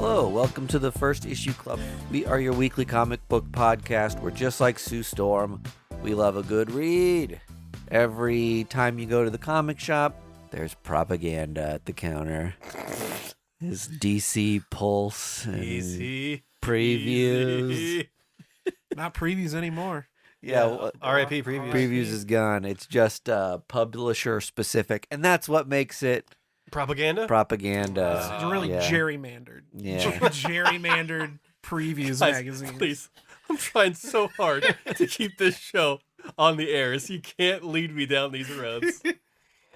Hello, welcome to the First Issue Club. We are your weekly comic book podcast. We're just like Sue Storm. We love a good read. Every time you go to the comic shop, there's propaganda at the counter. There's DC Pulse and Easy. previews. Easy. Not previews anymore. Yeah, R.I.P. previews. previews is gone. It's just publisher specific, and that's what makes it Propaganda? propaganda. It's really gerrymandered. Yeah. Gerrymandered previews Guys, magazine. Please. I'm trying so hard to keep this show on the air, so you can't lead me down these roads.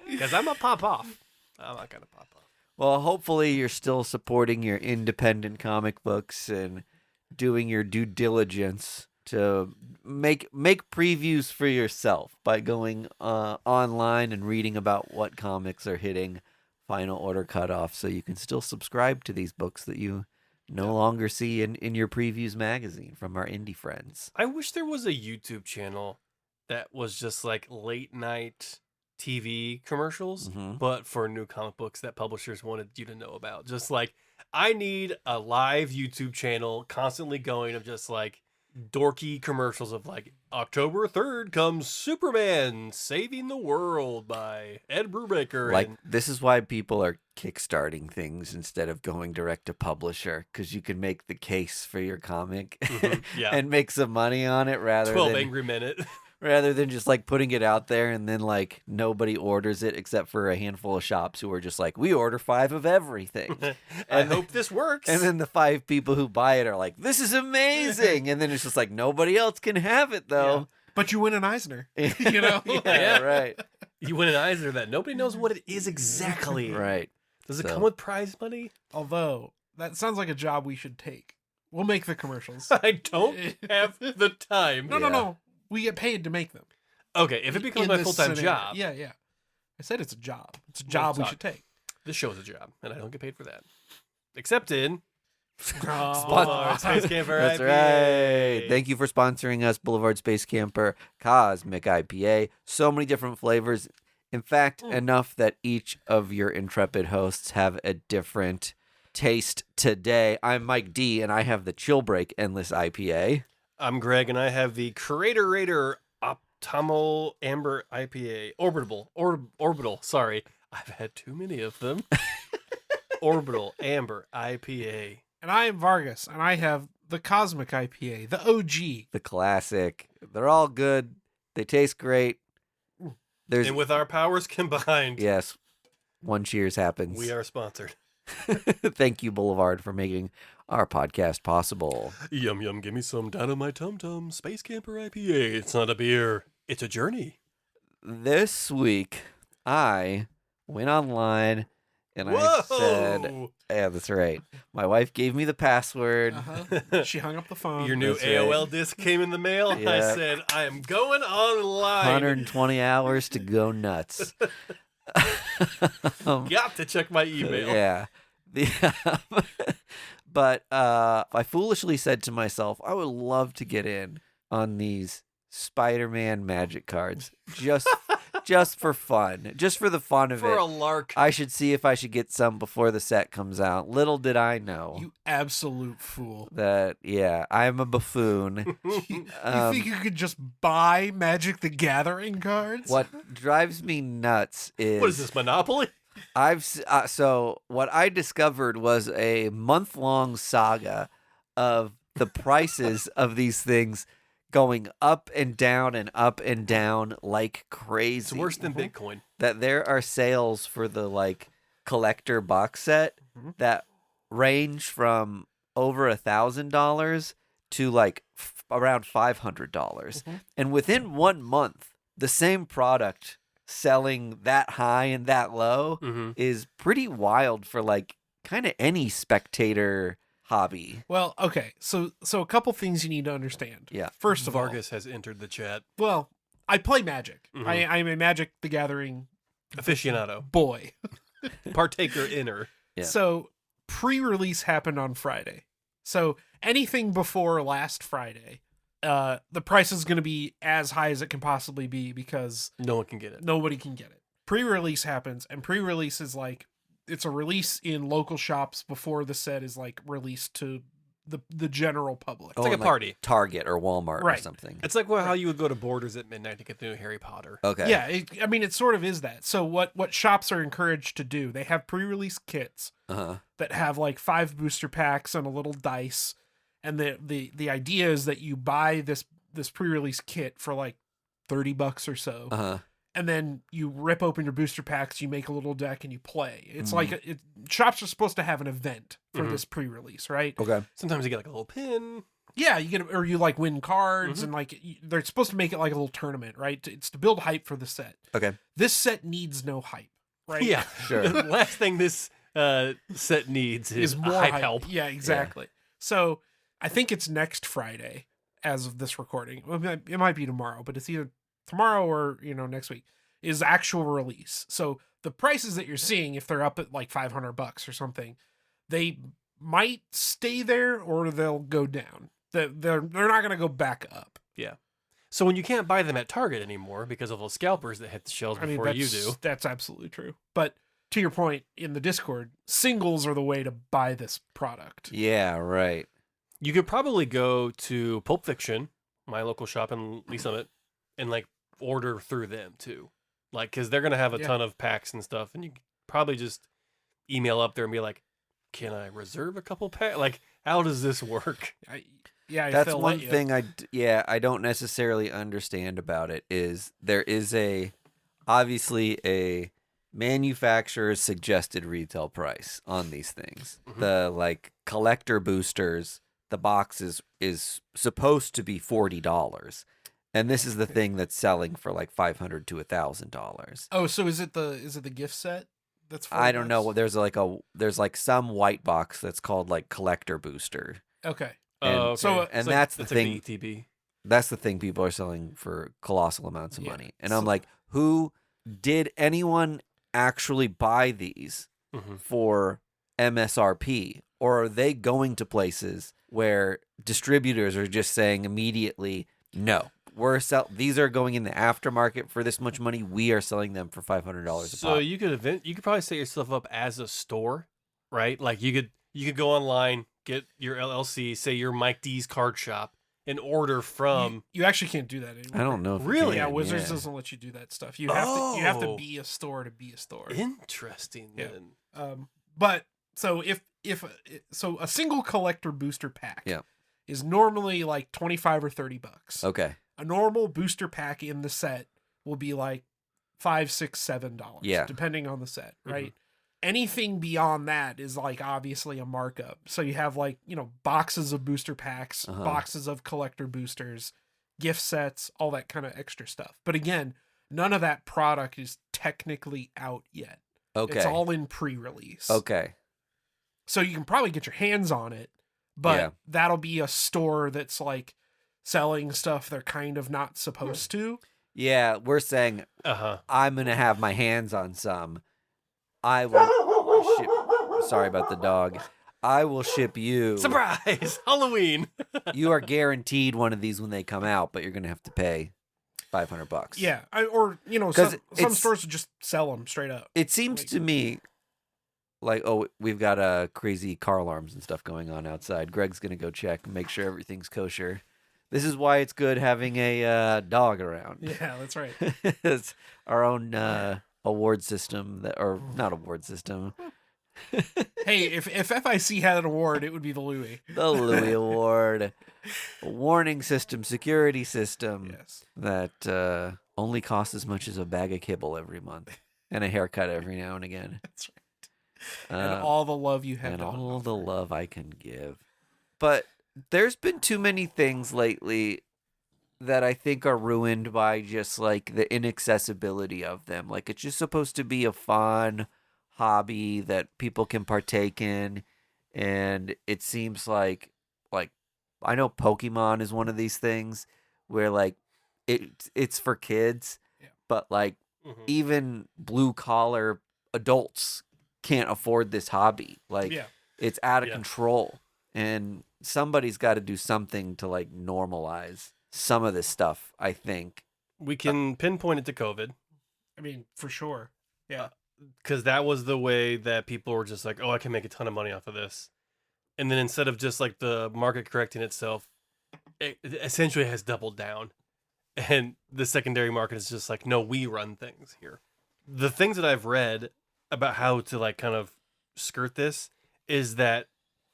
Because I'm going to pop off. I'm not going to pop off. Well, hopefully you're still supporting your independent comic books and doing your due diligence to make previews for yourself by going online and reading about what comics are hitting final order cutoff, so you can still subscribe to these books that you no longer see in your previews magazine from our indie friends. I wish there was a YouTube channel that was just like late night TV commercials, but for new comic books that publishers wanted you to know about. Just like, I need a live YouTube channel constantly going of just like dorky commercials of like, October 3rd comes Superman Saving the World by Ed Brubaker. Like, this is why people are kickstarting things instead of going direct to publisher, because you can make the case for your comic Yeah. and make some money on it 12 Angry Minute. rather than just like putting it out there and then like nobody orders it except for a handful of shops who are just like, we order 5 of everything. I hope this works. And then the 5 people who buy it are like, this is amazing. And then it's just like, nobody else can have it though. But you win an Eisner. You know? Yeah, right. You win an Eisner that nobody knows what it is exactly. Right. Does it So- come with prize money? Although, that sounds like a job we should take. We'll make the commercials. I don't have the time. No. We get paid to make them. Okay, if it becomes In my this full-time scenario. job, Yeah. I said it's a job. It's a job we talk. should take. this show's a job, and I don't get paid for that. Except in Oh. Boulevard Space Camper That's IPA. right. Thank you for sponsoring us, Boulevard Space Camper Cosmic IPA. So many different flavors. In fact, enough that each of your intrepid hosts have a different taste today. I'm Mike D, and I have the Chill Break Endless IPA. I'm Greg, and I have the Creator Raider Optimal Amber IPA. Orbital, sorry. I've had too many of them. Orbital Amber IPA. And I am Vargas, and I have the Cosmic IPA, the OG. The classic. They're all good. They taste great. There's And with our powers combined, yes, one cheers happens. we are sponsored. Thank you, Boulevard, for making our podcast possible. Yum yum, give me some down on my tum-tum. Space Camper IPA. It's not a beer. It's a journey. This week, I went online and I Whoa! said, yeah, that's right. My wife gave me the password. She hung up the phone. Your new That's right. AOL disc came in the mail. I Yeah. said, I am going online. 120 hours to go nuts. Got to check my email. Yeah. But I foolishly said to myself, I would love to get in on these Spider-Man magic cards just for fun, just for the fun of For it. a lark. I should see if I should get some before the set comes out. Little did I know You absolute fool. that, yeah, I'm a buffoon. You think you could just buy Magic the Gathering cards? What drives me nuts is What is this, Monopoly? so what I discovered was a month-long saga of the prices of these things going up and down like crazy. It's worse than Bitcoin. That there are sales for the like collector box set that range from over $1,000 to like around $500, and within 1 month, the same product selling that high and that low is pretty wild for like kind of any spectator hobby. Well, okay. So a couple things you need to understand. Yeah. First of Vargas has entered the chat. all, well, I play Magic. I'm a Magic the Gathering Aficionado. boy. Partaker inner. Yeah. So pre-release happened on Friday. So anything before last Friday, the price is going to be as high as it can possibly be because No one can get it. nobody can get it. Pre-release happens, and pre-release is like it's a release in local shops before the set is like released to the general public. It's like a party. Target or Walmart or something. It's like how you would go to Borders at midnight to get the new Harry Potter. Okay. Yeah, it sort of is that. So what shops are encouraged to do, they have pre-release kits that have like 5 booster packs and a little dice. And the idea is that you buy this pre-release kit for like $30 or so. And then you rip open your booster packs, you make a little deck, and you play. It's like shops are supposed to have an event for this pre-release, right? Okay. Sometimes you get like a little pin. Yeah, you get, or you like win cards, and like they're supposed to make it like a little tournament, right? It's to build hype for the set. Okay. This set needs no hype, right? Yeah, sure. The last thing this set needs is more hype help. Yeah, exactly. Yeah. So I think it's next Friday as of this recording. It might be tomorrow, but it's either tomorrow or next week is actual release. So the prices that you're seeing, if they're up at like $500 or something, they might stay there or they'll go down. They're not going to go back up. Yeah. So when you can't buy them at Target anymore because of those scalpers that hit the shelves before you do. That's absolutely true. But to your point in the Discord, singles are the way to buy this product. Yeah, right. You could probably go to Pulp Fiction, my local shop in Lee Summit, and like order through them too. Like, because they're going to have a ton of packs and stuff. And you could probably just email up there and be like, can I reserve a couple packs? Like, how does this work? That's one thing I don't necessarily understand about it is there is obviously a manufacturer's suggested retail price on these things. The like collector boosters, the box is supposed to be $40. And this is the thing that's selling for like $500 to $1,000. Oh, so is it the gift set? That's I don't know. There's like some white box that's called like collector booster. Okay. And, okay. So and that's the thing. Like the ETB. That's the thing people are selling for colossal amounts of money. And I'm like, did anyone actually buy these for MSRP? Or are they going to places where distributors are just saying immediately, no, these are going in the aftermarket for this much money. We are selling them for $500 a pop. So you could probably set yourself up as a store, right? Like you could go online, get your LLC, say your Mike D's card shop, and order from. You actually can't do that anymore. I don't know. If really? Yeah, Wizards doesn't let you do that stuff. You have to be a store to be a store. Interesting. Then. But so if a single collector booster pack is normally like $25 or $30. Okay. A normal booster pack in the set will be like $5, $6, $7, depending on the set, right? Anything beyond that is like obviously a markup. So you have like, boxes of booster packs, boxes of collector boosters, gift sets, all that kind of extra stuff. But again, none of that product is technically out yet. Okay. It's all in pre-release. Okay. So you can probably get your hands on it, but that'll be a store that's like selling stuff they're kind of not supposed to. Yeah, we're saying I'm going to have my hands on some. I will ship. Sorry about the dog. I will ship you. Surprise! Halloween. You are guaranteed one of these when they come out, but you're going to have to pay $500. Yeah, some stores would just sell them straight up. It seems to me like, we've got crazy car alarms and stuff going on outside. Greg's going to go check and make sure everything's kosher. This is why it's good having a dog around. Yeah, that's right. It's our own award system, or not award system. Hey, if FIC had an award, it would be the Louis. The Louis Award. A warning system, security system that only costs as much as a bag of kibble every month and a haircut every now and again. That's right. And all the love you have. And all the love I can give. But there's been too many things lately that I think are ruined by just like the inaccessibility of them. Like, it's just supposed to be a fun hobby that people can partake in, and it seems like I know Pokemon is one of these things where like it's for kids, but like even blue collar adults can't afford this hobby. Like it's out of control, and somebody's got to do something to like normalize some of this stuff. I think we can pinpoint it to COVID. I mean, for sure. Yeah. because that was the way that people were just like, oh, I can make a ton of money off of this. And then instead of just like the market correcting itself, it essentially has doubled down. And the secondary market is just like, no, we run things here. The things that I've read about how to like kind of skirt this is that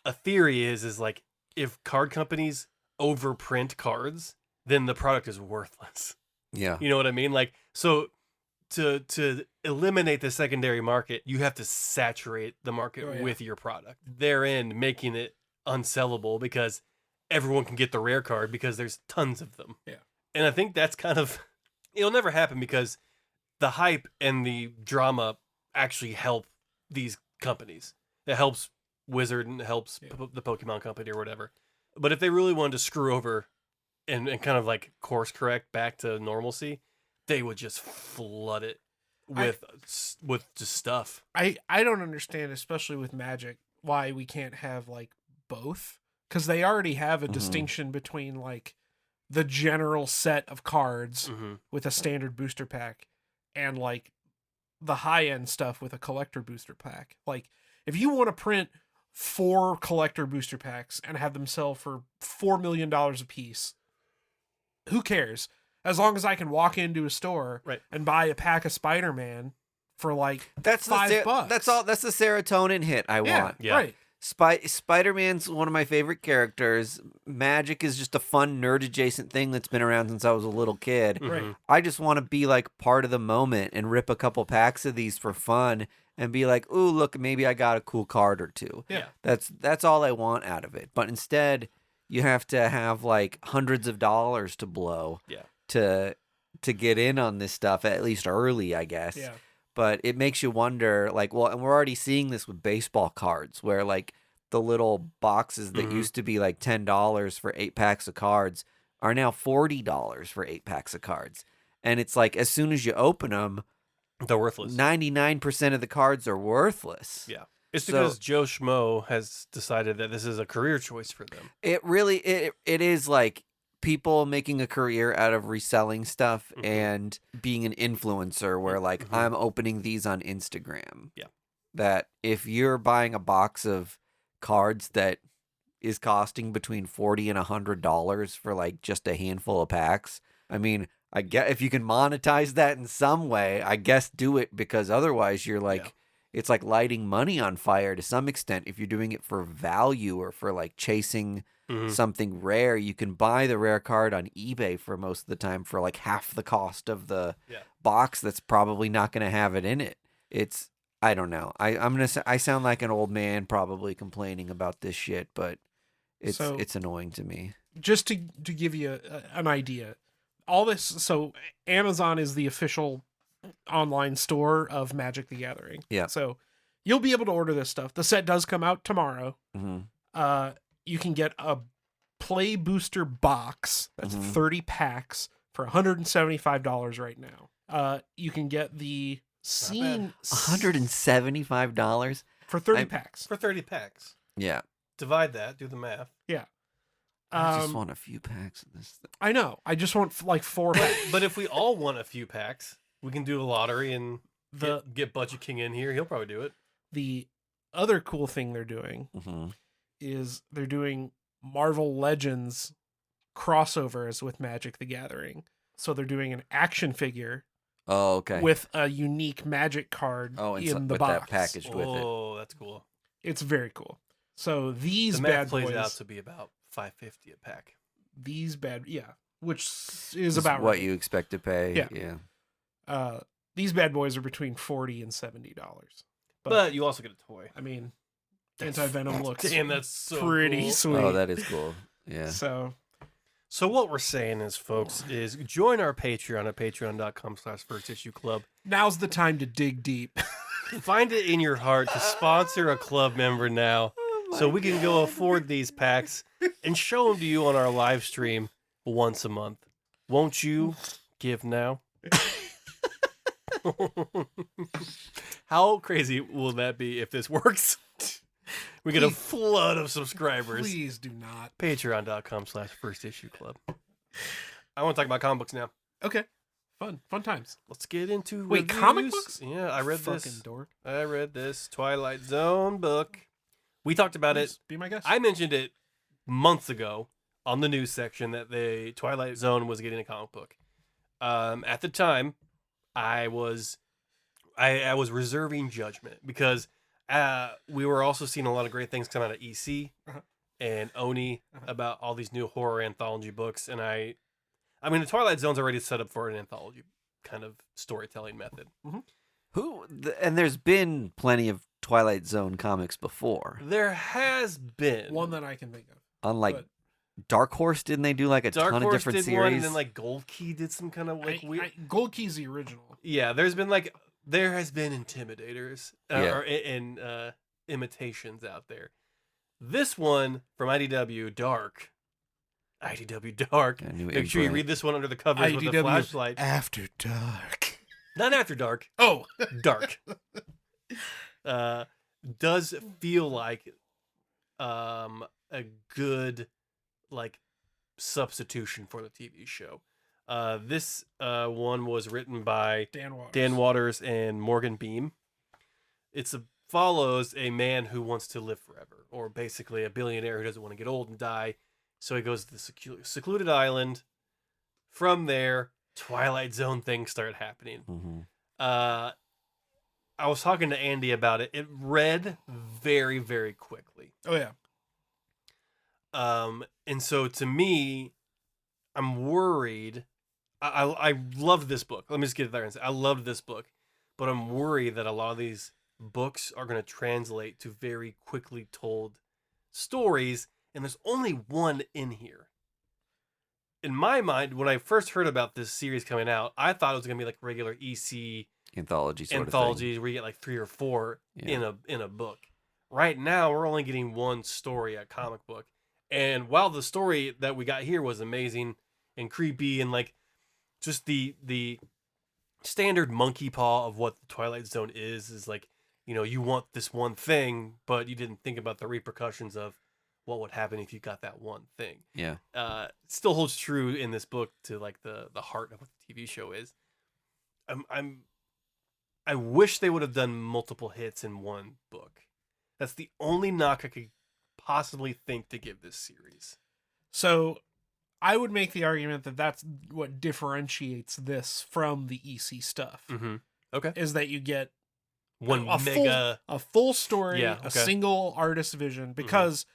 a theory is like, if card companies overprint cards, then the product is worthless. Yeah. You know what I mean? Like, so to eliminate the secondary market, you have to saturate the market with your product, therein making it unsellable because everyone can get the rare card because there's tons of them. Yeah. And I think that's kind of, it'll never happen because the hype and the drama actually help these companies. It helps Wizard and it helps the Pokemon company or whatever. But if they really wanted to screw over and kind of like course correct back to normalcy, they would just flood it with just stuff. I don't understand, especially with Magic, why we can't have like both, because they already have a distinction between like the general set of cards with a standard booster pack and like the high end stuff with a collector booster pack. Like if you want to print 4 collector booster packs and have them sell for $4 million a piece, who cares? As long as I can walk into a store and buy a pack of Spider-Man for like $5. That's all. That's the serotonin hit I want. Yeah. Right. Spider-Man's one of my favorite characters. Magic is just a fun nerd adjacent thing that's been around since I was a little kid. Right. I just want to be like part of the moment and rip a couple packs of these for fun and be like, ooh, look, maybe I got a cool card or two. Yeah. That's all I want out of it. But instead, you have to have like hundreds of dollars to blow. Yeah. To get in on this stuff, at least early, I guess. Yeah. But it makes you wonder, like, well, and we're already seeing this with baseball cards, where like the little boxes that used to be like $10 for 8 packs of cards are now $40 for 8 packs of cards. And it's like, as soon as you open them, they're worthless. 99% of the cards are worthless. Yeah. It's because Joe Schmo has decided that this is a career choice for them. It really, it is like people making a career out of reselling stuff and being an influencer where like I'm opening these on Instagram. Yeah. That if you're buying a box of cards that is costing between $40 and $100 for like just a handful of packs, I mean, I guess if you can monetize that in some way, I guess do it, because otherwise you're like, it's like lighting money on fire to some extent. If you're doing it for value or for like chasing something rare, you can buy the rare card on eBay for most of the time for like half the cost of the box that's probably not going to have it in it. It's, I don't know. I sound like an old man probably complaining about this shit, but it's annoying to me. Just to give you an idea, all this, so Amazon is the official online store of Magic the Gathering. Yeah. So you'll be able to order this stuff. The set does come out tomorrow. You can get a play booster box that's 30 packs for $175 right now. You can get the scene $175 for 30 packs. For 30 packs. Yeah. Divide that, do the math. Yeah. I just want a few packs of this thing. I know. I just want like 4 packs. But if we all want a few packs, we can do a lottery and get Budget King in here. He'll probably do it. The other cool thing they're doing is they're doing Marvel Legends crossovers with Magic the Gathering. So they're doing an action figure with a unique Magic card in the box. That packaged with it. Oh, that's cool. It's very cool. So these the bad plays boys out to be about $5.50 a pack. Which is about what right. you expect to pay. Yeah. These bad boys are between $40 and $70. But you also get a toy. I mean, Anti-Venom looks that's so pretty cool. sweet. Oh, that is cool. Yeah. So what we're saying is, folks, is join our Patreon at patreon.com/firstissueclub. Now's the time to dig deep. Find it in your heart to sponsor a club member now, so we can go afford these packs and show them to you on our live stream once a month. Won't you give now? How crazy will that be if this works? We get a flood of subscribers. Please do not. Patreon.com/firstissueclub. I want to talk about comic books now. Okay. Fun times. Let's get into Wait, comic reviews. books? Yeah, I read Fucking this. dork. I read this Twilight Zone book. We talked about it. Please, be my guest. I mentioned it months ago on the news section that the Twilight Zone was getting a comic book. At the time, I was reserving judgment because we were also seeing a lot of great things come out of EC and Oni about all these new horror anthology books, and I mean, the Twilight Zone's already set up for an anthology kind of storytelling method. And there's been plenty of Twilight Zone comics before. There has been one that I can think of. Unlike But- Dark Horse, didn't they do like a Dark ton of Horse different did series? one, and then like Gold Key did some kind of like weird. Gold Key's the original. Yeah, there has been intimidators or imitations out there. This one from IDW Dark. Make sure you read this one under the covers with a flashlight. After Dark. Not After Dark. Oh, Dark. Does feel like a good like substitution for the TV show. This one was written by Dan Waters and Morgan Beam. Follows a man who wants to live forever, or basically a billionaire who doesn't want to get old and die. So he goes to the secluded island. From there, Twilight Zone things start happening. Mm-hmm. I was talking to Andy about it. It read very, very quickly. Oh yeah. And so to me, I'm worried. I loved this book. Let me just get it there and say I loved this book, but I'm worried that a lot of these books are going to translate to very quickly told stories, and there's only one in here. In my mind, when I first heard about this series coming out, I thought it was going to be like regular EC anthologies where you get like 3 or 4 in a book. Right now, we're only getting one story, a comic book. And while the story that we got here was amazing and creepy and like just the standard monkey paw of what the Twilight Zone is like, you know, you want this one thing, but you didn't think about the repercussions of what would happen if you got that one thing. Yeah. It still holds true in this book to like the heart of what the TV show is. I wish they would have done multiple hits in one book. That's the only knock I could possibly think to give this series. So I would make the argument that that's what differentiates this from the EC stuff. Mm-hmm. Okay. Is that you get a full story, okay. a single artist vision, because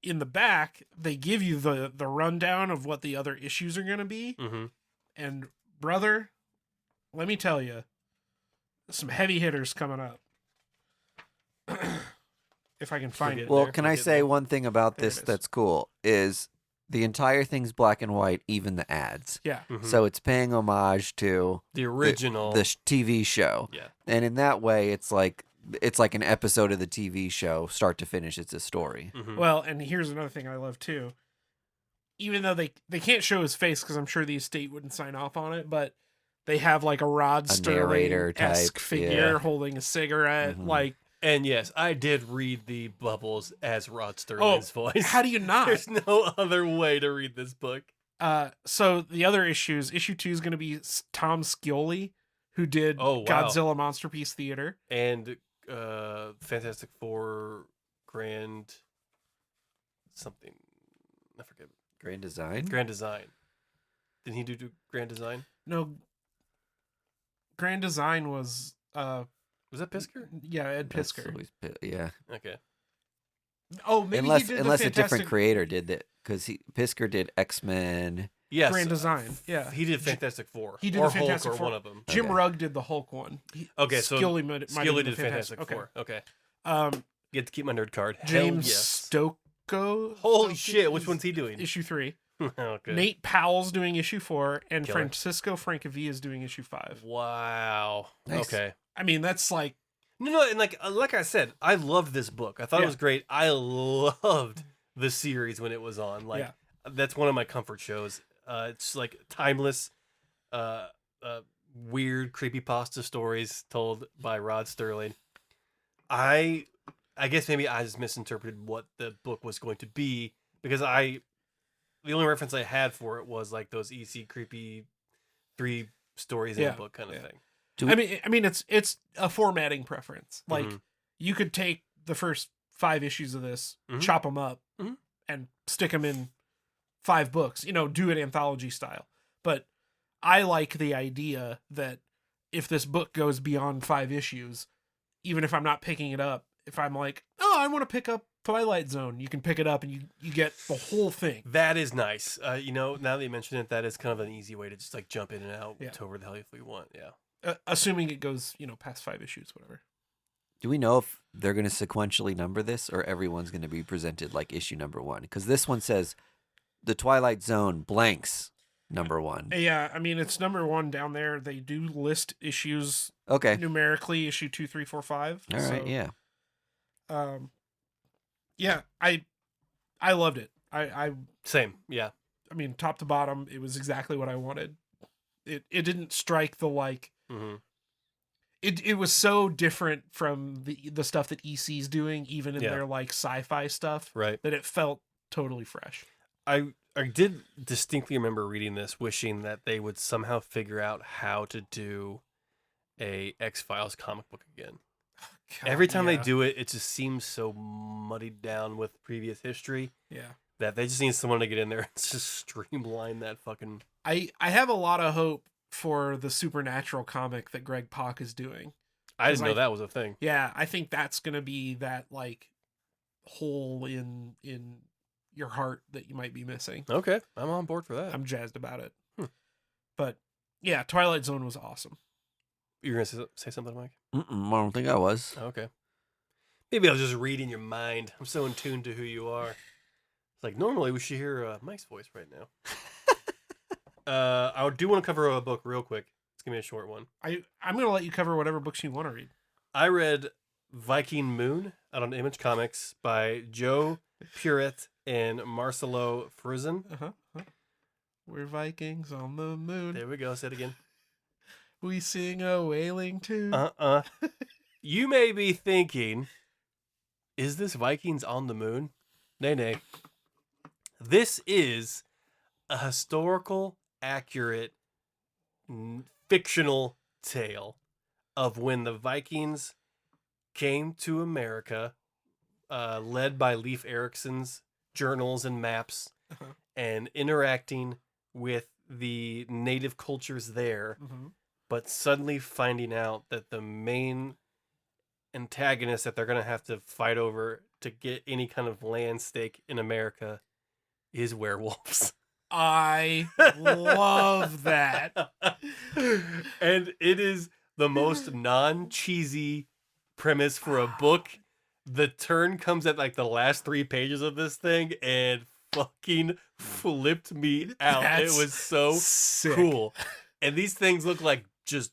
in the back they give you the rundown of what the other issues are going to be. Mm-hmm. And brother, let me tell you, some heavy hitters coming up. If I can find it. Well, can I say one thing about this that's cool is the entire thing's black and white, even the ads. Yeah. Mm-hmm. So it's paying homage to the original the TV show. Yeah. And in that way, it's like an episode of the TV show, start to finish. It's a story. Mm-hmm. Well, and here's another thing I love too. Even though they can't show his face because I'm sure the estate wouldn't sign off on it, but they have like a Rod Sterling-esque figure holding a cigarette, like. And yes, I did read the bubbles as Rod Sterling's voice. How do you not? There's no other way to read this book. So the other issues, issue 2 is going to be Tom Scioli, who did Godzilla Monster Piece Theater. And Fantastic Four Grand something. I forget. Grand Design? Grand Design. Didn't he do Grand Design? No. Grand Design was... was that Pisker? Yeah, Ed Pisker. Yeah. Okay. Oh, maybe unless a different creator did that, because Pisker did X-Men. Yes, Grand Design. Yeah, he did Fantastic Four. He did or the Fantastic Hulk, or Four. one of them. Jim Rugg did the Hulk one. Scioli did Fantastic Four. Okay. You Get to keep my nerd card. James Hell yes. Stocco. Holy shit! Which one's he doing? Issue 3. Okay. Nate Powell's doing issue 4, and Killer. Francisco Francavilla is doing issue 5. Wow. Nice. Okay. I mean, that's like. No, and like I said, I loved this book. I thought it was great. I loved the series when it was on. Like that's one of my comfort shows. It's like timeless, weird creepypasta stories told by Rod Sterling. I guess maybe I just misinterpreted what the book was going to be, because the only reference I had for it was like those EC creepy 3 stories in a book kind of thing. I mean, it's a formatting preference. Like you could take the first 5 issues of this, chop them up, and stick them in 5 books. Do it anthology style. But I like the idea that if this book goes beyond 5 issues, even if I'm not picking it up, if I'm like, oh, I want to pick up Twilight Zone, you can pick it up and you get the whole thing. That is nice. Now that you mention it, that is kind of an easy way to just like jump in and out to where the hell if we want. Yeah. Assuming it goes, past 5 issues, whatever. Do we know if they're going to sequentially number this, or everyone's going to be presented like issue number 1? Because this one says the Twilight Zone blanks number 1. Yeah, I mean, it's number 1 down there. They do list issues numerically, issue 2, 3, 4, 5. All right, yeah. Yeah, I loved it. I same, yeah. I mean, top to bottom, it was exactly what I wanted. It didn't strike the like. It was so different from the stuff that EC's doing, even in their like sci-fi stuff, right? That it felt totally fresh. I did distinctly remember reading this, wishing that they would somehow figure out how to do a X-Files comic book again. God, every time they do it, it just seems so muddied down with previous history. Yeah. That they just need someone to get in there and just streamline that fucking... I have a lot of hope for the Supernatural comic that Greg Pak is doing. I didn't know that was a thing. Yeah, I think that's going to be that, like, hole in your heart that you might be missing. Okay, I'm on board for that. I'm jazzed about it. But, yeah, Twilight Zone was awesome. You're going to say something, Mike? I don't think I was. Okay. Maybe I was just reading your mind. I'm so in tune to who you are. It's like, normally we should hear Mike's voice right now. I do want to cover a book real quick. It's going to be a short one. I'm going to let you cover whatever books you want to read. I read Viking Moon out on Image Comics by Joe Puret and Marcelo Frizen. We're Vikings on the moon. There we go. Say it again. We sing a wailing tune. You may be thinking, is this Vikings on the moon? Nay. This is a historical, accurate, fictional tale of when the Vikings came to America, led by Leif Erikson's journals and maps, and interacting with the native cultures there, but suddenly finding out that the main antagonist that they're going to have to fight over to get any kind of land stake in America is werewolves. I love that. And it is the most non-cheesy premise for a book. The turn comes at like the last 3 pages of this thing and fucking flipped me out. It was so sick. Cool. And these things look like just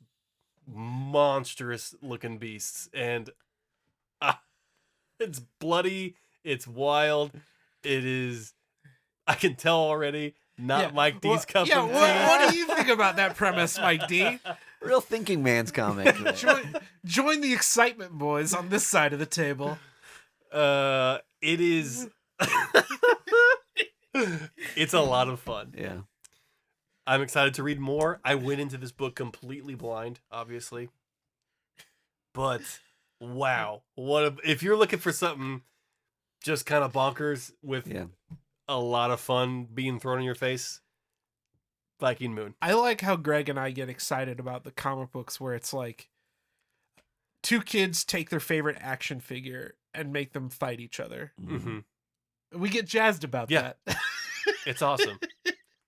monstrous looking beasts. And it's bloody. It's wild. It is, I can tell already, not Mike D's cup of tea. What do you think about that premise, Mike D? Real thinking man's comic. Join the excitement boys on this side of the table. It is... It's a lot of fun. Yeah. I'm excited to read more. I went into this book completely blind, obviously. But, wow. If you're looking for something just kind of bonkers with a lot of fun being thrown in your face, Viking Moon. I like how Greg and I get excited about the comic books where it's like 2 kids take their favorite action figure and make them fight each other. We get jazzed about that. It's awesome.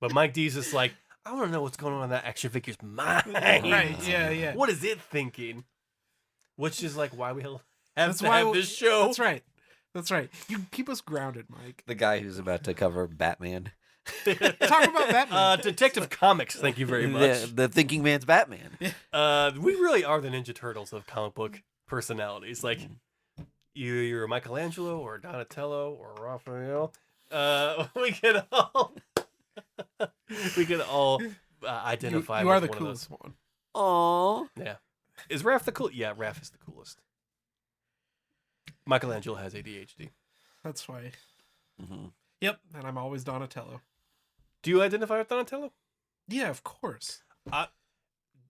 But Mike D's just like, I want to know what's going on in that action figure's mind. Right, yeah. What is it thinking? Which is like why we have this show. That's right. You keep us grounded, Mike. The guy who's about to cover Batman. Talk about Batman. Detective Comics, thank you very much. The thinking man's Batman. We really are the Ninja Turtles of comic book personalities. Like, you're Michelangelo or Donatello or Raphael. We can all identify. You are the one coolest one. Aww. Yeah. Is Raph the cool? Yeah, Raph is the coolest. Michelangelo has ADHD. That's why. Yep, and I'm always Donatello. Do you identify with Donatello? Yeah, of course.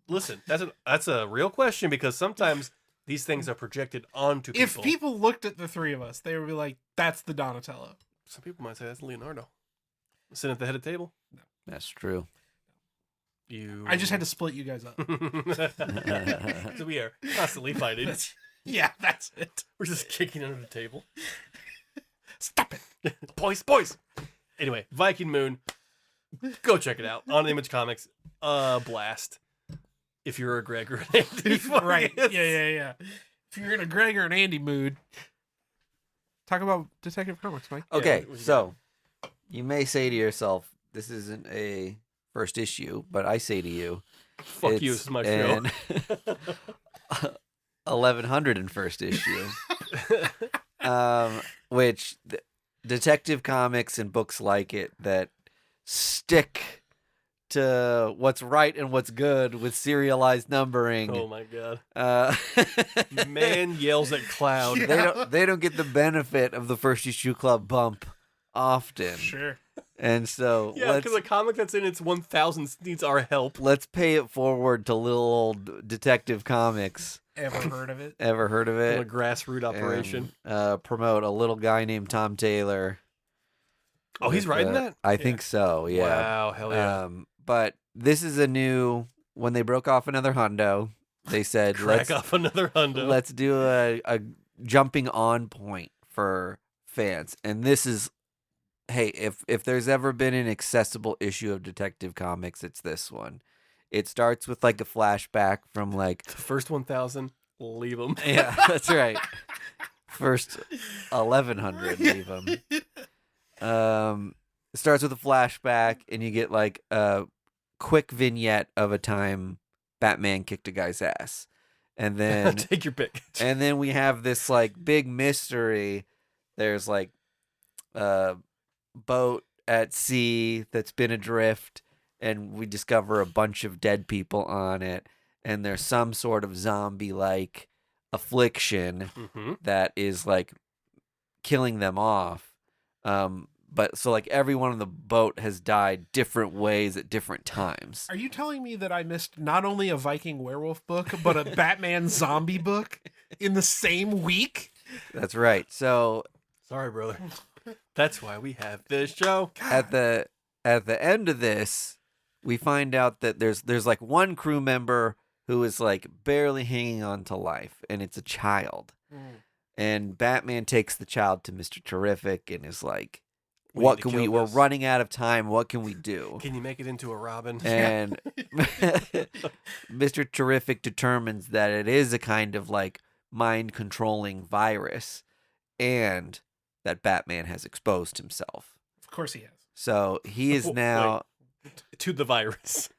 listen, that's a real question because sometimes these things are projected onto people. If people looked at the three of us, they would be like, "That's the Donatello." Some people might say that's Leonardo. Sitting at the head of the table. No. That's true. I just had to split you guys up. So we are constantly fighting. Yeah, that's it. We're just kicking under the table. Stop it. Boys. Anyway, Viking Moon. Go check it out on Image Comics. Blast. If you're a Greg or an Andy. Right. Yeah. If you're in a Greg or an Andy mood, talk about Detective Comics, Mike. Okay, so you may say to yourself, this isn't a first issue, but I say to you, fuck you, this is my show. 1100 in first issue. Which Detective Comics and books like it that stick to what's right and what's good with serialized numbering. Oh my god. Man yells at cloud. Yeah. They don't get the benefit of the first issue club bump often. Sure. And so Yeah, because a comic that's in its 1000 needs our help. let's pay it forward to little old Detective Comics. Ever heard of it? Ever heard of A it? grassroots operation. And, promote a little guy named Tom Taylor. Oh, he's with, writing that? I think so, yeah. Wow, hell yeah. But this is a new, when they broke off another hundo, they said, Crack off another hundo. let's do a jumping on point for fans. And this is, hey, if there's ever been an accessible issue of Detective Comics, it's this one. It starts with like a flashback from like The first 1000, leave them. yeah, that's right. First 1100, leave them. It starts with a flashback, and you get like a quick vignette of a time Batman kicked a guy's ass, and then Take your pick. and then we have this like big mystery. There's like a boat at sea that's been adrift, and we discover a bunch of dead people on it, and there's some sort of zombie-like affliction that is like killing them off. But so like everyone on the boat has died different ways at different times. Are you telling me that I missed not only a Viking werewolf book, but a Batman zombie book in the same week? That's right. So Sorry, brother. That's why we have this show. at the end of this, we find out that there's like one crew member who is like barely hanging on to life, and it's a child. And Batman takes the child to Mr. Terrific and is like, We're running out of time. What can we do? Can you make it into a Robin? And Mr. Terrific determines that it is a kind of like mind controlling virus, and that Batman has exposed himself. Of course he has. So he is now To the virus.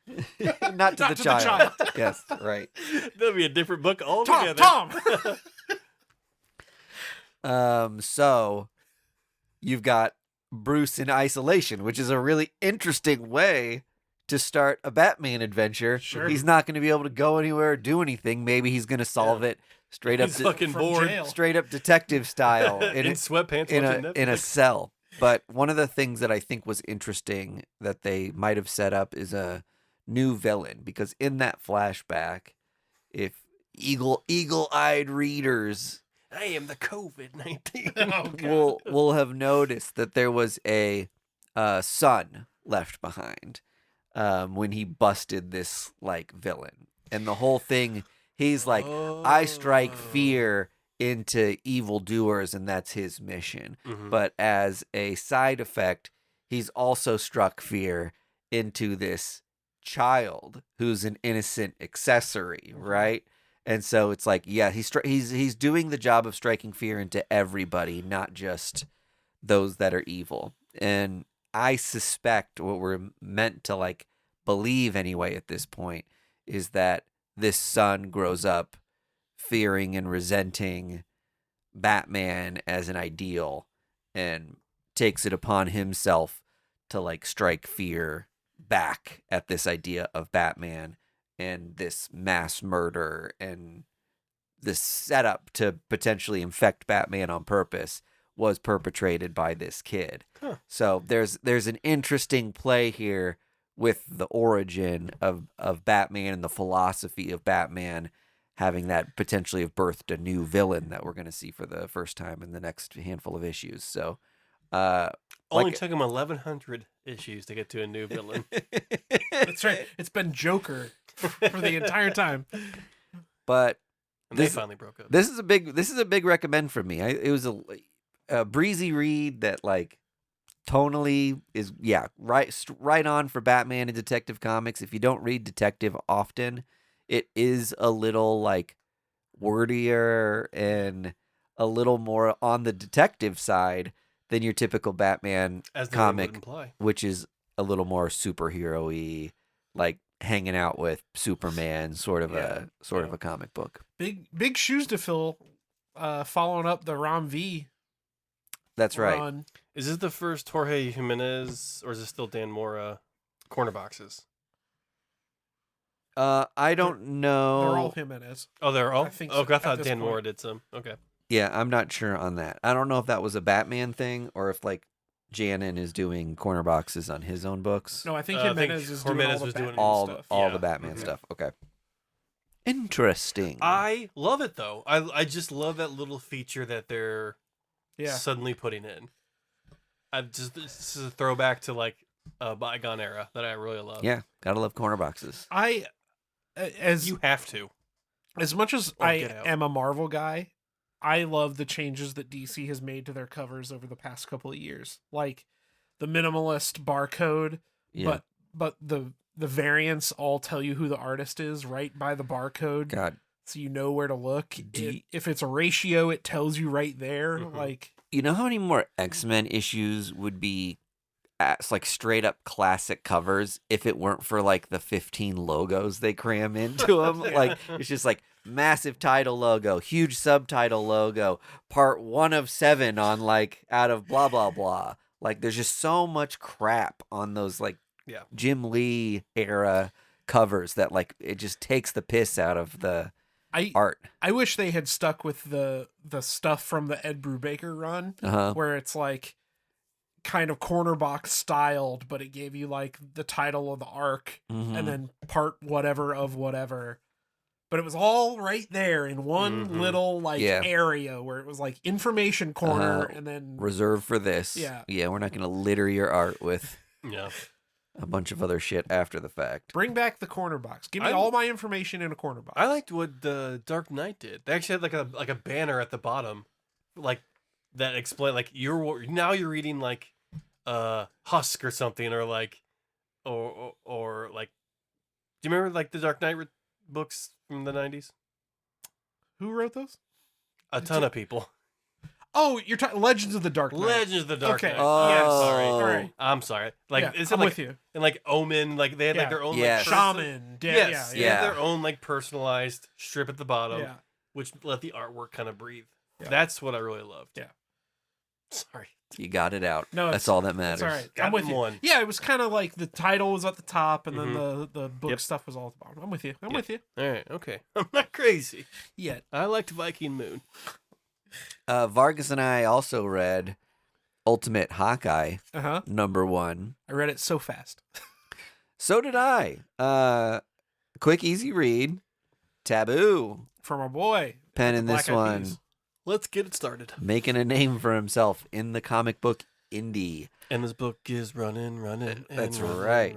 not to the child. Yes, right. That'll be a different book altogether. Tom! So you've got Bruce in isolation, which is a really interesting way to start a Batman adventure. Sure. He's not going to be able to go anywhere or do anything. Maybe he's going to solve it straight up, He's fucking From bored. jail. straight up detective style In sweatpants in watching a Netflix. cell. But one of the things that I think was interesting that they might have set up is a new villain, because in that flashback, if eagle-eyed readers I am the COVID-19. Oh, God. will have noticed that there was a son left behind when he busted this like villain, and the whole thing, he's like, I strike fear into evildoers, and that's his mission. But as a side effect, he's also struck fear into this child who's an innocent accessory, right? And so it's like, yeah, he's doing the job of striking fear into everybody, not just those that are evil. And I suspect what we're meant to like believe anyway at this point is that this son grows up fearing and resenting Batman as an ideal and takes it upon himself to like strike fear back at this idea of Batman and this mass murder and this setup to potentially infect Batman on purpose was perpetrated by this kid. Huh. So there's an interesting play here with the origin of Batman and the philosophy of Batman, having that potentially have birthed a new villain that we're going to see for the first time in the next handful of issues. So, only took him 1,100 issues to get to a new villain. That's right. It's been Joker for the entire time. But and they finally broke up. This is a big recommend for me. It was a breezy read that like tonally is right on for Batman and Detective Comics. If you don't read Detective often, it is a little like wordier and a little more on the detective side than your typical Batman comic, which is a little more superhero-y, like hanging out with Superman, sort of a comic book. Big shoes to fill. Following up the Rom V. That's right. Run. Is this the first Jorge Jimenez, or is it still Dan Mora corner boxes? I don't know. They're all Jimenez. Oh, they're all? I think so. I thought Dan point. Mora did some. Okay. Yeah, I'm not sure on that. I don't know if that was a Batman thing or if like Janin is doing corner boxes on his own books. No, I think Jimenez is doing all the Batman stuff. All the Batman stuff. Okay. Interesting. I love it though. I just love that little feature that they're suddenly putting in. This is a throwback to like a bygone era that I really love. Yeah, gotta love corner boxes. You have to. As much as I am a Marvel guy, I love the changes that DC has made to their covers over the past couple of years. Like the minimalist barcode, but the variants all tell you who the artist is right by the barcode. God. So you know where to look. If it's a ratio, it tells you right there. Mm-hmm. Like, you know how many more X-Men issues would be like straight up classic covers if it weren't for like the 15 logos they cram into them? Like it's just like massive title logo, huge subtitle logo, part 1 of 7 on like out of blah blah blah. Like there's just so much crap on those like Jim Lee era covers that like it just takes the piss out of the art. I wish they had stuck with the stuff from the Ed Brubaker run, where it's like kind of corner box styled, but it gave you like the title of the arc and then part whatever of whatever. But it was all right there in one little like area where it was like information corner and then reserved for this. Yeah, we're not gonna litter your art with a bunch of other shit after the fact. Bring back the corner box. Give me all my information in a corner box. I liked what the Dark Knight did. They actually had like a banner at the bottom, like that explained like you're reading like Husk or something, or like or like, do you remember like the Dark Knight books from the 90s? Who wrote those? A ton of people. Oh, you're talking Legends of the Dark Knight. Legends of the Dark Knight. Oh, yeah, sorry. All right. I'm sorry. Like I'm with you. And like Omen, like they had like their own like shaman. They had their own like personalized strip at the bottom, which let the artwork kind of breathe. Yeah. That's what I really loved. Yeah. Sorry. You got it out. No, that's all that matters. All right. I'm with you. One. Yeah, it was kind of like the title was at the top, and then the book stuff was all at the bottom. I'm with you. I'm with you. All right. Okay. I'm not crazy yet. I liked Viking Moon. Vargas and I also read Ultimate Hawkeye, #1. I read it so fast. So did I. Quick, easy read. Taboo. For my boy. Pen in this one. Let's get it started. Making a name for himself in the comic book indie. And this book is running. That's right.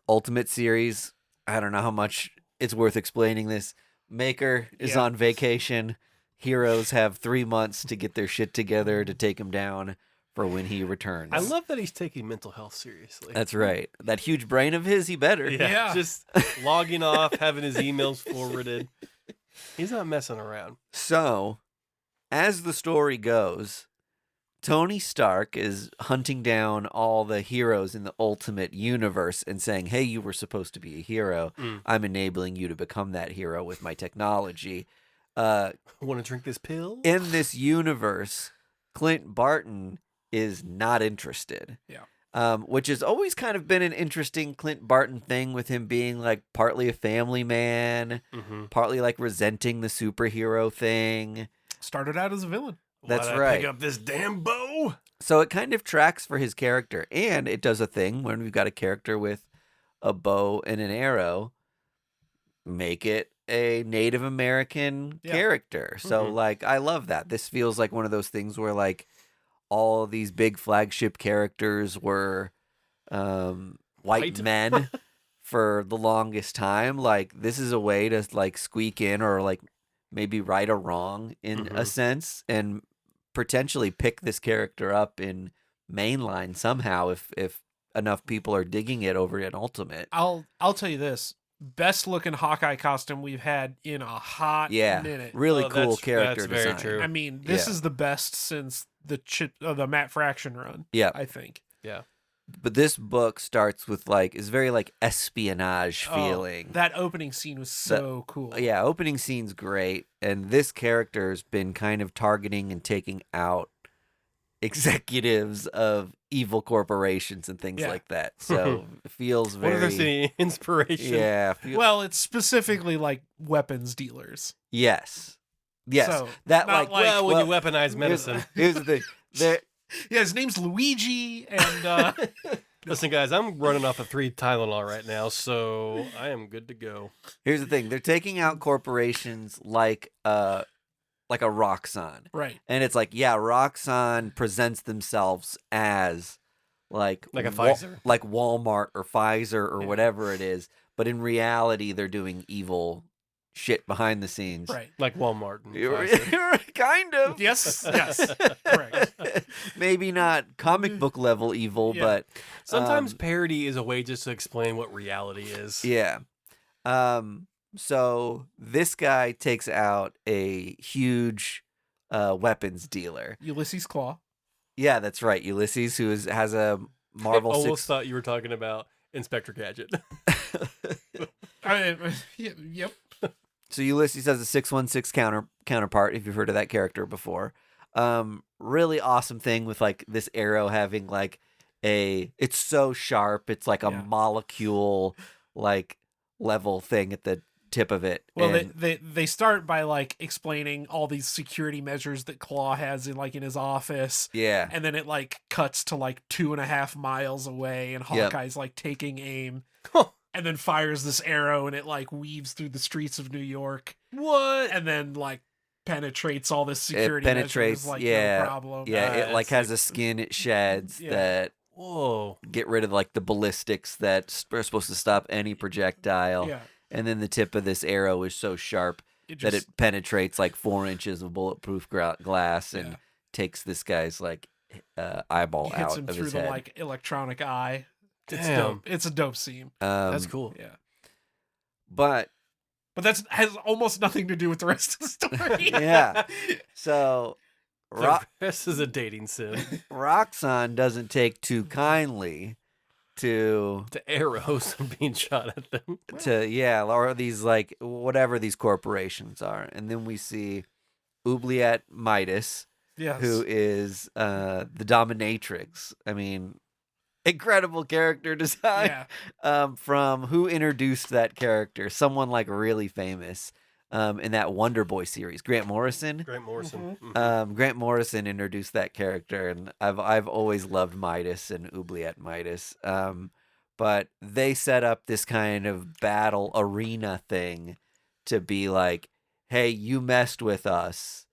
Ultimate series. I don't know how much it's worth explaining this. Maker is on vacation. Heroes have 3 months to get their shit together to take him down for when he returns. I love that he's taking mental health seriously. That's right. That huge brain of his, he better. Yeah. Just logging off, having his emails forwarded. He's not messing around. So, as the story goes, Tony Stark is hunting down all the heroes in the Ultimate Universe and saying, hey, you were supposed to be a hero. I'm enabling you to become that hero with my technology. Want to drink this pill? In this universe, Clint Barton is not interested. Yeah. Which has always kind of been an interesting Clint Barton thing, with him being like partly a family man, partly like resenting the superhero thing. Started out as a villain. That's Why'd I right. pick up this damn bow? So it kind of tracks for his character, and it does a thing when we've got a character with a bow and an arrow, make it a Native American character. So like I love that. This feels like one of those things where like all these big flagship characters were white men for the longest time. Like this is a way to like squeak in or like maybe right a wrong in a sense and potentially pick this character up in mainline somehow if enough people are digging it over in Ultimate. I'll tell you this. Best looking Hawkeye costume we've had in a hot minute. Really cool character that's very design. true. I mean, this is the best since the Matt Fraction run. Yeah. I think. Yeah. But this book starts with like is very like espionage feeling. That opening scene was so cool. Yeah, opening scene's great, and this character's been kind of targeting and taking out executives of evil corporations and things like that. So it feels very. What if there's any inspiration? Yeah. Well, it's specifically like weapons dealers. Yes. So, that not like when you weaponize medicine. Here's the thing. Yeah, his name's Luigi, and Listen, guys, I'm running off of 3 Tylenol right now, so I am good to go. Here's the thing. They're taking out corporations like a Roxxon. right. And it's like, yeah, Roxxon presents themselves as like a Pfizer. Like Walmart or Pfizer or whatever it is. But in reality, they're doing evil shit behind the scenes. Right. Like Walmart. And Pfizer. Kind of. Yes. Correct. Maybe not comic book level evil, but sometimes parody is a way just to explain what reality is. Yeah. So this guy takes out a huge weapons dealer. Ulysses Claw. Yeah, that's right. Ulysses, who has a Marvel I almost thought you were talking about Inspector Gadget. Yep. So Ulysses has a 616 counterpart, if you've heard of that character before. Really awesome thing with like this arrow having like it's so sharp, it's like a molecule like level thing at the tip of it. Well, and they start by like explaining all these security measures that Claw has in his office. Yeah. And then it like cuts to like 2.5 miles away, and Hawkeye's like taking aim. And then fires this arrow, and it like weaves through the streets of New York. What? And then like penetrates all this security it penetrates, measures, like no problem. Yeah, it like has a skin it sheds that get rid of like the ballistics that are supposed to stop any projectile. Yeah. And then the tip of this arrow is so sharp that it penetrates like 4 inches of bulletproof glass and takes this guy's like eyeball Hits out him of through his the head. like electronic eye. It's Damn. dope. It's a dope scene. That's cool. Yeah. But that has almost nothing to do with the rest of the story. yeah. So This is a dating sim. Roxxon doesn't take too kindly to arrows being shot at them. Or these like whatever these corporations are. And then we see Oubliette Midas, who is the dominatrix. I mean, incredible character design. From who introduced that character? Someone like really famous in that Wonder Boy series, Grant Morrison. Grant Morrison introduced that character, and I've always loved Midas and Oubliette Midas. But they set up this kind of battle arena thing to be like, hey, you messed with us.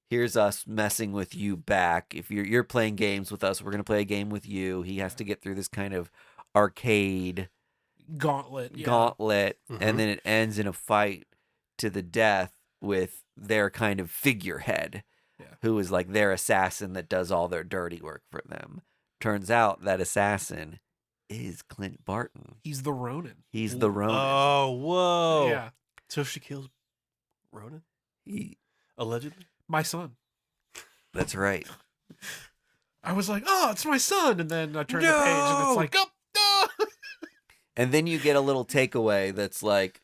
Here's us messing with you back. If you're playing games with us, we're going to play a game with you. He has to get through this kind of arcade gauntlet. And then it ends in a fight to the death with their kind of figurehead, who is like their assassin that does all their dirty work for them. Turns out that assassin is Clint Barton. He's the Ronin. Oh, whoa. Yeah. So she kills Ronin? Allegedly? My son. That's right. I was like, oh, it's my son. And then I turned the page and it's like, oh, no. And then you get a little takeaway that's like,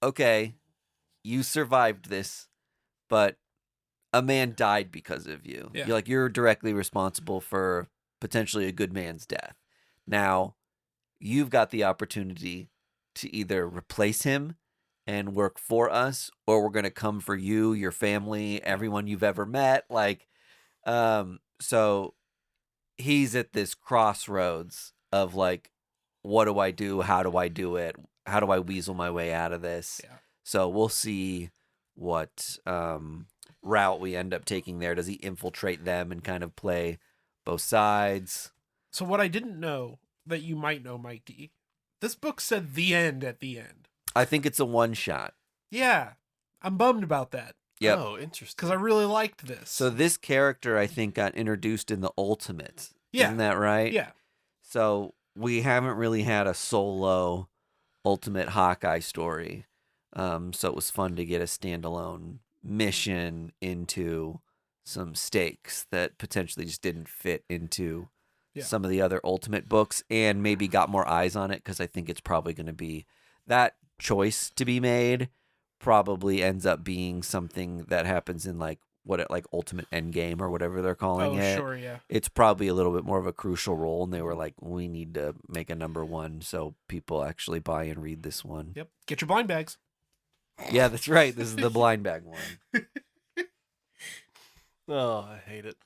okay, you survived this, but a man died because of you. Yeah. You're directly responsible for potentially a good man's death. Now, you've got the opportunity to either replace him and work for us, or we're going to come for you, your family, everyone you've ever met. So he's at this crossroads of like, what do I do? How do I do it? How do I weasel my way out of this? Yeah. So we'll see what route we end up taking there. Does he infiltrate them and kind of play both sides? So what I didn't know that you might know, Mike D, this book said the end at the end. I think it's a one shot. Yeah, I'm bummed about that Yep. Oh, interesting. because I really liked this. So this character, I think, got introduced in the Ultimate. Yeah. Isn't that right? yeah, So we haven't really had a solo Ultimate Hawkeye story. So it was fun to get a standalone mission into some stakes that potentially just didn't fit into some of the other Ultimate books, and maybe got more eyes on it, because I think it's probably going to be that choice to be made probably ends up being something that happens in like Ultimate Endgame or whatever they're calling it. Sure, yeah. It's probably a little bit more of a crucial role, and they were like, we need to make a #1 so people actually buy and read this one. Yep. Get your blind bags. Yeah, that's right. This is the blind bag one. Oh, I hate it.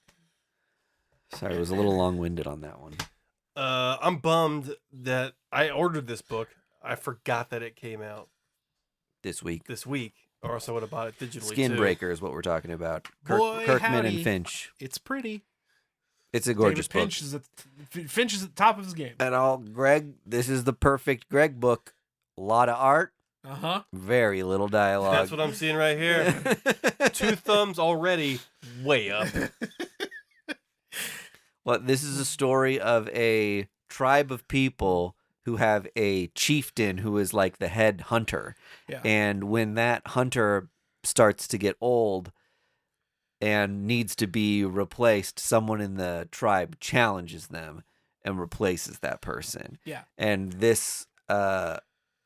Sorry, it was a little long-winded on that one. I'm bummed that I ordered this book. I forgot that it came out This week. this week, or else I would have bought it digitally. Skinbreaker is what we're talking about. Boy, Kirkman howdy. and Finch. It's pretty. It's a gorgeous David book. Finch is at the top of his game. And all Greg, this is the perfect Greg book. A lot of art, Uh-huh. very little dialogue. That's what I'm seeing right here. 2 thumbs already, way up. Well, this is a story of a tribe of people who have a chieftain who is like the head hunter. Yeah. And when that hunter starts to get old and needs to be replaced, someone in the tribe challenges them and replaces that person. Yeah. And this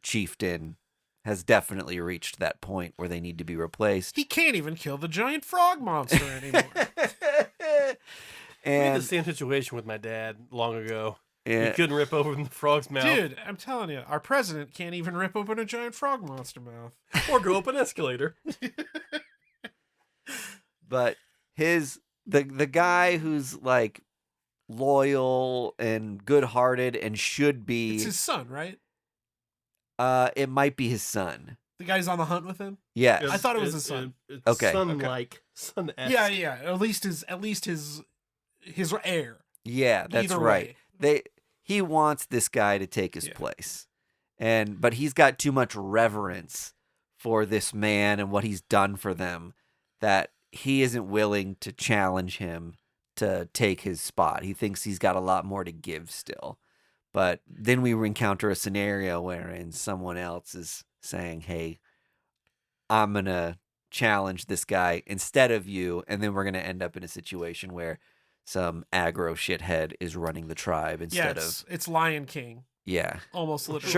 chieftain has definitely reached that point where they need to be replaced. He can't even kill the giant frog monster anymore. I had the And same situation with my dad long ago. He yeah, couldn't rip open the frog's mouth. Dude, I'm telling you, our president can't even rip open a giant frog monster mouth. Or go up an escalator. but the guy who's like loyal and good-hearted and should be It's his son, right? it might be his son. The guy's on the hunt with him. Yes. I thought it was his son. It's Okay. son-like. Son-esque. Yeah. At least his heir. Yeah, that's Either right. way. He wants this guy to take his Yeah. place. But he's got too much reverence for this man and what he's done for them that he isn't willing to challenge him to take his spot. He thinks he's got a lot more to give still. But then we encounter a scenario wherein someone else is saying, hey, I'm going to challenge this guy instead of you. And then we're going to end up in a situation where some aggro shithead is running the tribe instead of... It's Lion King. Yeah. Almost literally.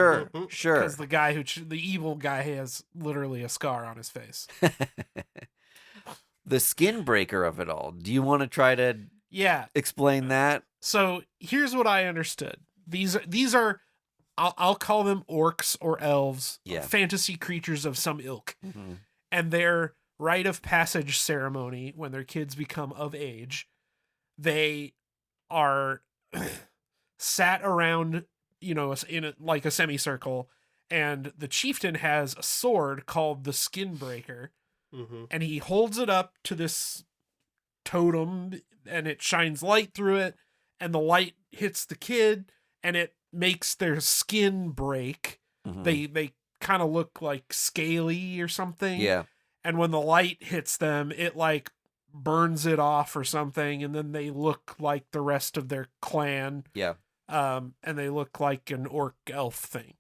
Sure. Because the guy the evil guy has literally a scar on his face. The Skinbreaker of it all. Do you want to try to explain that? So here's what I understood. These are I'll call them orcs or elves, Yeah. fantasy creatures of some ilk. Mm-hmm. And their rite of passage ceremony, when their kids become of age, they are sat around, like a semicircle, and the chieftain has a sword called the Skinbreaker, and he holds it up to this totem, and it shines light through it, and the light hits the kid, and it makes their skin break. Mm-hmm. They kind of look like scaly or something. Yeah. And when the light hits them, it like burns it off or something, and then they look like the rest of their clan. Yeah. And they look like an orc elf thing.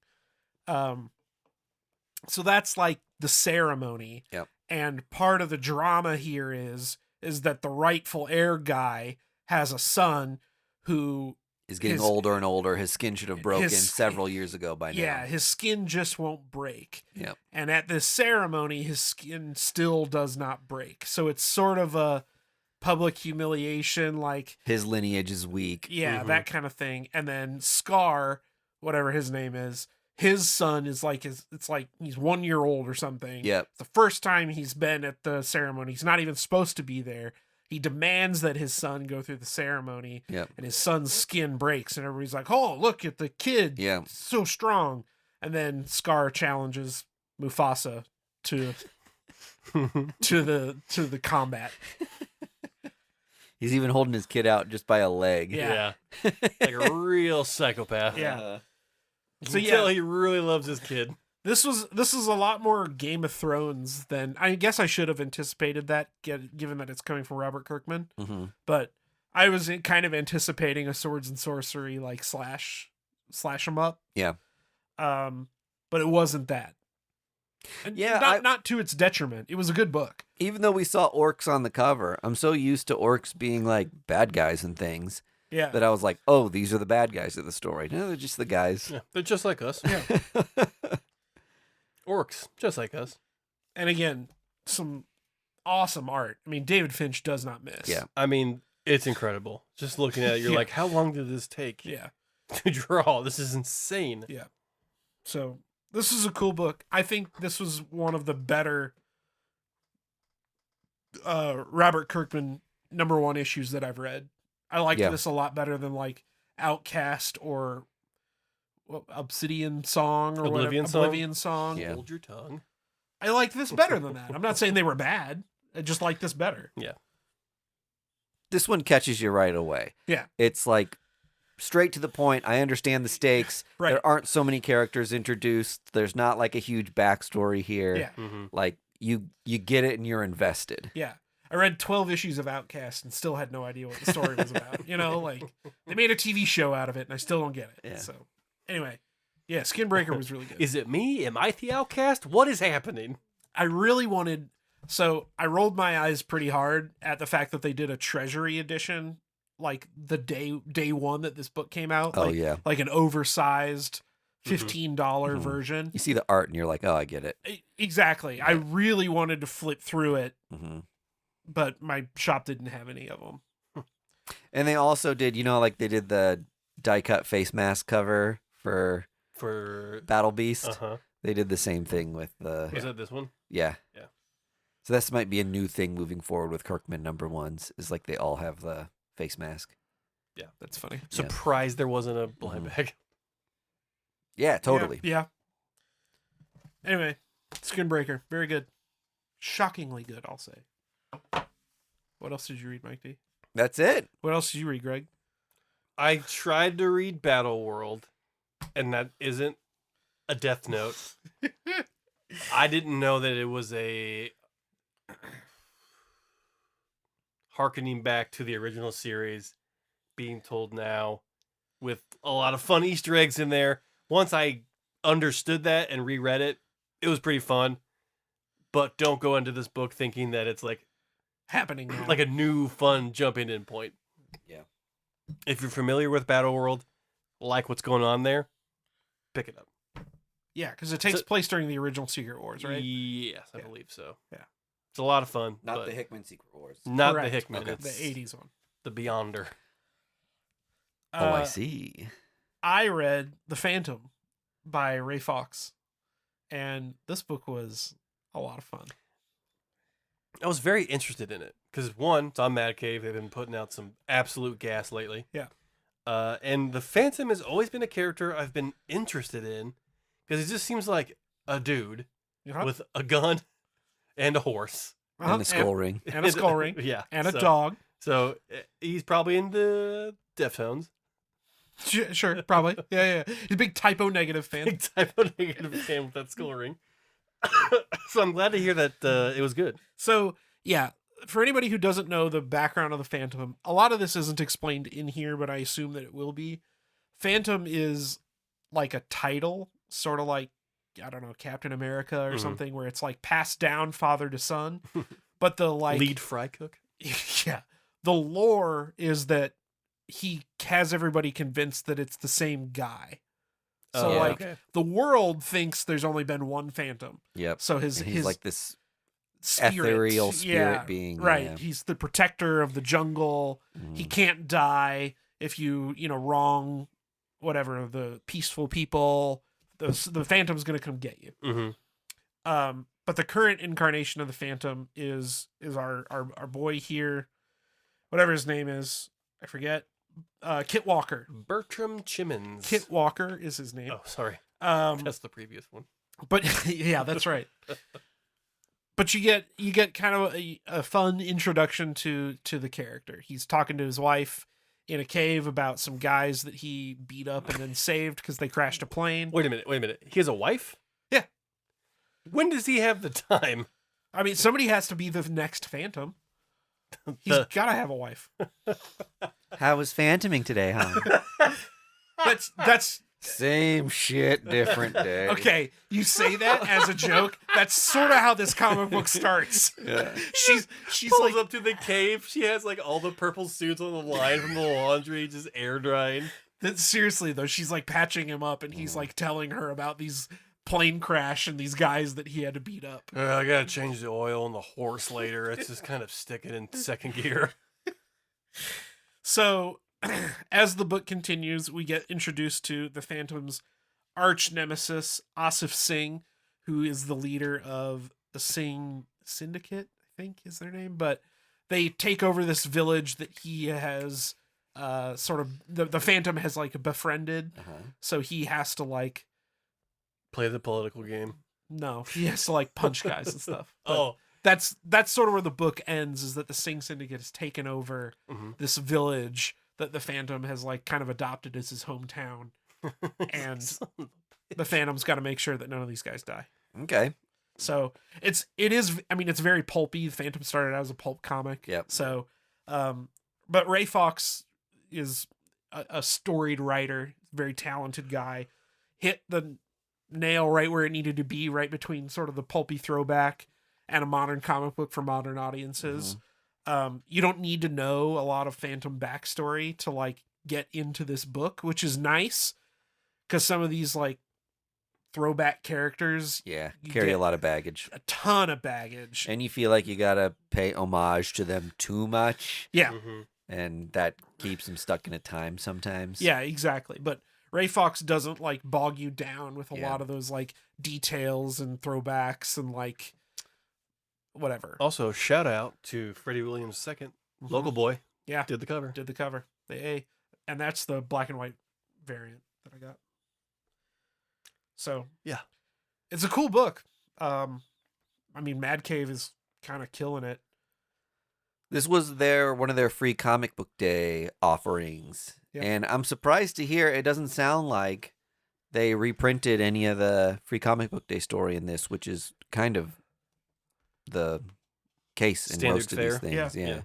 So that's like the ceremony. Yep. And part of the drama here is that the rightful heir guy has a son who Is getting his- older and older. His skin should have broken his- several years ago by now. yeah, his skin just won't break. Yep. And at this ceremony, his skin still does not break. So it's sort of a public humiliation, like, His lineage is weak. yeah, that kind of thing. And then Scar, whatever his name is, his son is like, it's like he's 1 year old or something. Yep. It's the first time he's been at the ceremony. He's not even supposed to be there. he demands that his son go through the ceremony, Yep. and his son's skin breaks, and everybody's like, "Oh, look at the kid, Yeah. so strong." And then Scar challenges Mufasa to the combat. He's even holding his kid out just by a leg. Yeah. Like a real psychopath. Yeah. You So can yeah. tell he really loves his kid. This is a lot more Game of Thrones than I guess I should have anticipated that, given that it's coming from Robert Kirkman. Mm-hmm. But I was kind of anticipating a swords and sorcery like slash 'em up. Yeah. But it wasn't that. And Yeah, not to its detriment. It was a good book. Even though we saw orcs on the cover, I'm so used to orcs being like bad guys and things Yeah. that I was like, oh, these are the bad guys of the story. No, they're just the guys. Yeah, they're just like us. Yeah. Orcs, just like us. And again, some awesome art. I mean, David Finch does not miss. Yeah. I mean, it's incredible. Just looking at it, you're Yeah. like, how long did this take Yeah. to draw? This is insane. So this is a cool book. I think this was one of the better Robert Kirkman #1 issues that I've read. I liked Yeah. this a lot better than like Outcast or Obsidian Song or Oblivion whatever. Song? Oblivion Song. Yeah. Hold your tongue. I liked this better than that. I'm not saying they were bad. I just like this better. This one catches you right away. Yeah. It's like straight to the point. I understand the stakes. Right. There aren't so many characters introduced. There's not like a huge backstory here. Yeah. Mm-hmm. Like you get it and you're invested. Yeah. I read 12 issues of Outcast and still had no idea what the story was about. You know, like they made a TV show out of it and I still don't get it. Yeah. So anyway, yeah, Skinbreaker was really good. Is it me? Am I the outcast? What is happening? I really wanted, so I rolled my eyes pretty hard at the fact that they did a treasury edition like the day one that this book came out. Oh, like, yeah. Like an oversized $15 Mhm. version. You see the art and you're like, oh, I get it. Exactly. I really wanted to flip through it, Hmm. but my shop didn't have any of them. And they also did, like they did the die cut face mask cover for Battle Beast. Uh-huh. They did the same thing with the Was that this one? yeah. Yeah. So this might be a new thing moving forward with Kirkman #1s. Is like they all have the face mask. Yeah. That's funny. Yeah. Surprised there wasn't a blind Mhm. bag. Yeah, totally. Yeah. Anyway, Skinbreaker, very good. Shockingly good, I'll say. What else did you read, Mike D? That's it. What else did you read, Greg? I tried to read Battle World, and that isn't a Death Note. I didn't know that it was a harkening back to the original series, being told now with a lot of fun Easter eggs in there. Once I understood that and reread it, it was pretty fun. But don't go into this book thinking that it's like Happening now. a new fun jumping in point. Yeah. If you're familiar with Battle World, like what's going on there, pick it up. Yeah, because it takes So- place during the original Secret Wars, right? Yes, I Yeah. believe so. Yeah. It's a lot of fun. Not but the Hickman Secret Wars. Not Correct. the Hickman. Okay. It's The 80s one. the Beyonder. Oh, I Uh, see. I read The Phantom by Ray Fox, and this book was a lot of fun. I was very interested in it because one, it's on Madcave. They've been putting out some absolute gas lately. Yeah. And the Phantom has always been a character I've been interested in because it just seems like a dude Uh-huh. with a gun and a horse. Uh-huh. And the skull ring. and a skull ring. Yeah. And a so- dog. So he's probably in the Deftones. Sure, probably. Yeah. He's a big typo negative fan. Big type of negative fan with that skull ring. So I'm glad to hear that it was good. So, yeah, for anybody who doesn't know the background of the Phantom, a lot of this isn't explained in here, but I assume that it will be. Phantom is like a title, sort of like, I don't know, Captain America or Mhm. something, where it's like passed down father to son. But the like Lead fry cook. yeah, the lore is that he has everybody convinced that it's the same guy. So Yeah. like the world thinks there's only been one Phantom. Yep. So his And he's like this spirit, ethereal spirit yeah, being. right. Yeah. He's the protector of the jungle. He Mhm. can't die if you wrong whatever the peaceful people. The Phantom's gonna come get you. Mm-hmm. But the current incarnation of the Phantom is our boy here, whatever his name is, I forget. Kit Walker. Bertram Chimmins. Kit Walker is his name. Oh, sorry. That's the previous one. But yeah, that's right. But you get kind of a fun introduction to the character. He's talking to his wife in a cave about some guys that he beat up and then saved because they crashed a plane. Wait a minute. He has a wife? Yeah. When does he have the time? I mean, somebody has to be the next Phantom. He's got to have a wife. How was phantoming today, huh? That's Same shit, different day. okay. You say that as a joke. That's sort of how this comic book starts. Yeah. She's Pulls like, up to the cave. She has like all the purple suits on the line from the laundry, just air drying. seriously though, she's like patching him up, and he's like telling her about these plane crash and these guys that he had to beat up. I gotta change the oil on the horse later. It's just kind of sticking in second gear. So, as the book continues, we get introduced to the Phantom's arch nemesis, Asif Singh, who is the leader of the Singh Syndicate, I think is their name. But they take over this village that he has sort of, the Phantom has like befriended. So he has to like... Play the political game. No, he has to like punch guys and stuff. But Oh. That's sort of where the book ends, is that the Singh Syndicate has taken over this village that the Phantom has like kind of adopted as his hometown. And the Phantom's got to make sure that none of these guys die. Okay. So it is, I mean, it's very pulpy. The Phantom started out as a pulp comic. Yep. So, but Ray Fox is a storied writer, very talented guy, hit the nail right where it needed to be, right between sort of the pulpy throwback and a modern comic book for modern audiences. You don't need to know a lot of Phantom backstory to like get into this book, which is nice because some of these like throwback characters, Yeah. you Carry get a lot of baggage. a ton of baggage. And you feel like you gotta pay homage to them too much. Yeah. And that keeps them stuck in a time sometimes. Yeah, exactly. But Ray Fox doesn't like bog you down with a Yeah. lot of those like details and throwbacks and like whatever. Also, shout out to Freddie Williams II, local boy. Yeah. Did the cover. Did the cover. And that's the black and white variant that I got. So Yeah. It's a cool book. I mean, Madcave is kind of killing it. This was one of their free comic book day offerings. Yeah. And I'm surprised to hear it doesn't sound like they reprinted any of the free comic book day story in this, which is kind of the case in Standard most of these fare. things. Yeah. Yeah.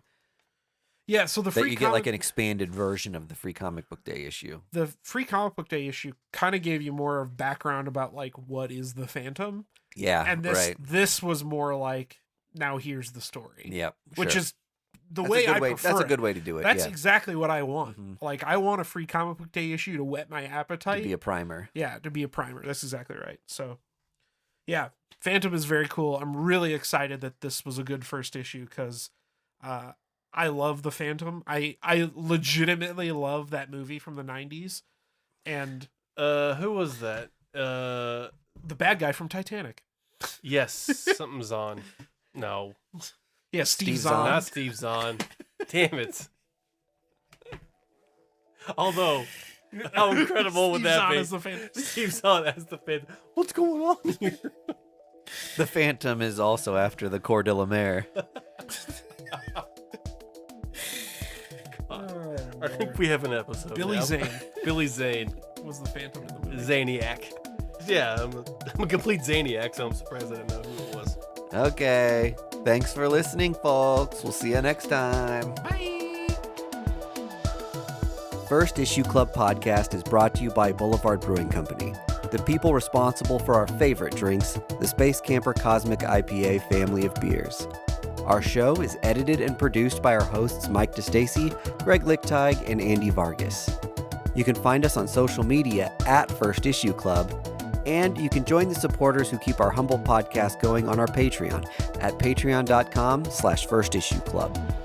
Yeah, so the That free you get like comic- an expanded version of the free comic book day issue. the free comic book day issue kind of gave you more of background about like what is the Phantom. Yeah. And right. this was more like, now here's the story. Yep. Which sure. is the That's way a good I prefer That's a it. good way to do it. That's yeah. exactly what I want. Mhm. Like, I want a free comic book day issue to whet my To appetite. be a primer. Yeah, to be a primer. That's exactly right. So, yeah, Phantom is very cool. I'm really excited that this was a good first issue because I love the Phantom. I legitimately love that movie from the 90s. And Who was that? the bad guy from Titanic. Yes, something's on. No, Yeah, Steve Steve Zahn. Zahn. not Steve Zahn. Damn it. Although, how incredible would Steve that Zahn be? is the Phantom. Steve Zahn as the Phantom. What's going on here? The Phantom is also after the Coeur de la Mer. I think we have an episode. Billy now. Zane Billy Zane. was the Phantom in the movie. Zaniac. Yeah, I'm a complete Zaniac, so I'm surprised I didn't know who it was. Okay. Thanks for listening, folks. We'll see you next time. Bye. First Issue Club podcast is brought to you by Boulevard Brewing Company, the people responsible for our favorite drinks, the Space Camper Cosmic IPA family of beers. Our show is edited and produced by our hosts Mike DeStacy, Greg Lichtig, and Andy Vargas. You can find us on social media at First Issue Club, and you can join the supporters who keep our humble podcast going on our Patreon at patreon.com/firstissueclub.